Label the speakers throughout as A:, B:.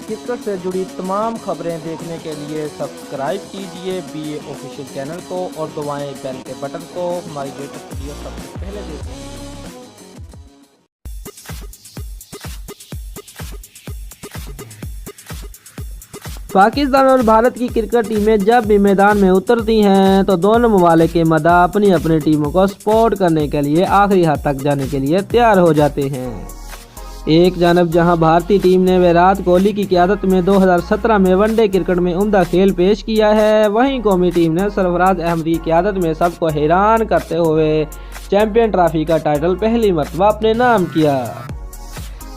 A: Cricket سے جڑی تمام خبریں دیکھنے کے لیے سبسکرائب کیجئے BA آفیشیل چینل کو اور دبائیں بیل کے بٹن کو ہماری لیٹسٹ ویڈیو سب سے پہلے دیکھیں۔
B: پاکستان اور بھارت کی کرکٹ ٹیمیں جب بھی میدان میں اترتی ہیں تو دونوں ممالک کے مداح اپنی اپنی ٹیموں کو سپورٹ کرنے کے لیے آخری حد تک جانے کے لیے تیار ہو جاتے ہیں۔ ایک جانب جہاں بھارتی ٹیم نے ویرات کوہلی کی قیادت میں 2017 میں ون ڈے کرکٹ میں عمدہ کھیل پیش کیا ہے، وہیں قومی ٹیم نے سرفراز احمد کی قیادت میں سب کو حیران کرتے ہوئے چیمپئن ٹرافی کا ٹائٹل پہلی مرتبہ اپنے نام کیا۔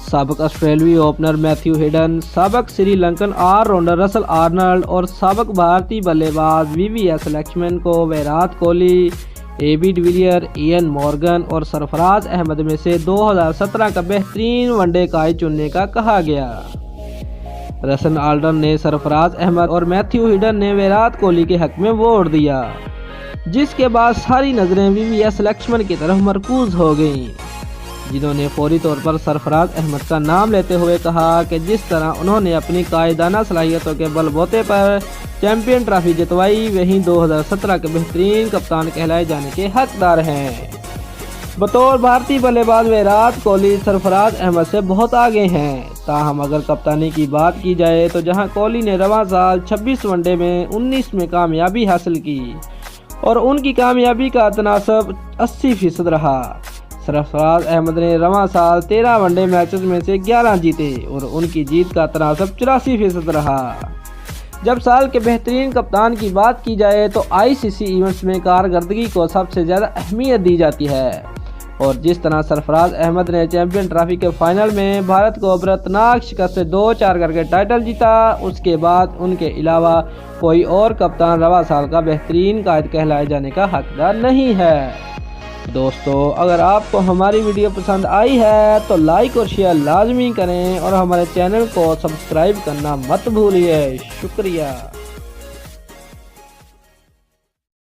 B: سابق آسٹریلوی اوپنر میتھیو ہیڈن، سابق سری لنکن آل راؤنڈر رسل آرنلڈ اور سابق بھارتی بلے باز VVS لکشمن کو ویرات کوہلی، AB ڈویلیئر، ایئن مورگن اور سرفراز احمد میں سے 2017 کا بہترین ون ڈے قائد چننے کا کہا گیا۔ رسل آرنلڈ نے سرفراز احمد اور میتھیو ہیڈن نے ویرات کوہلی کے حق میں ووٹ دیا، جس کے بعد ساری نظریں VVS لکشمن کی طرف مرکوز ہو گئیں، جنہوں نے فوری طور پر سرفراز احمد کا نام لیتے ہوئے کہا کہ جس طرح انہوں نے اپنی قائدانہ صلاحیتوں کے بل بوتے پر چیمپئن ٹرافی جتوائی، وہیں 2017 کے بہترین کپتان کہلائے جانے کے حقدار ہیں۔ بطور بھارتی بلے باز ویرات کوہلی سرفراز احمد سے بہت آگے ہیں، تاہم اگر کپتانی کی بات کی جائے تو جہاں کوہلی نے رواں سال 26 ون ڈے میں 19 میں کامیابی حاصل کی اور ان کی کامیابی کا تناسب 80% رہا، سرفراز احمد نے رواں سال 13 ون ڈے میچز میں سے 11 جیتے اور ان کی جیت کا تناسب 84% رہا۔ جب سال کے بہترین کپتان کی بات کی جائے تو ICC ایونٹس میں کارکردگی کو سب سے زیادہ اہمیت دی جاتی ہے، اور جس طرح سرفراز احمد نے چیمپئن ٹرافی کے فائنل میں بھارت کو عبرتناک شکست سے 2-4 کر کے ٹائٹل جیتا، اس کے بعد ان کے علاوہ کوئی اور کپتان رواں سال کا بہترین قائد کہلائے جانے کا حقدار نہیں ہے۔ دوستو، اگر آپ کو ہماری ویڈیو پسند آئی ہے تو لائک اور شیئر لازمی کریں اور ہمارے چینل کو سبسکرائب کرنا مت بھولیے۔ شکریہ۔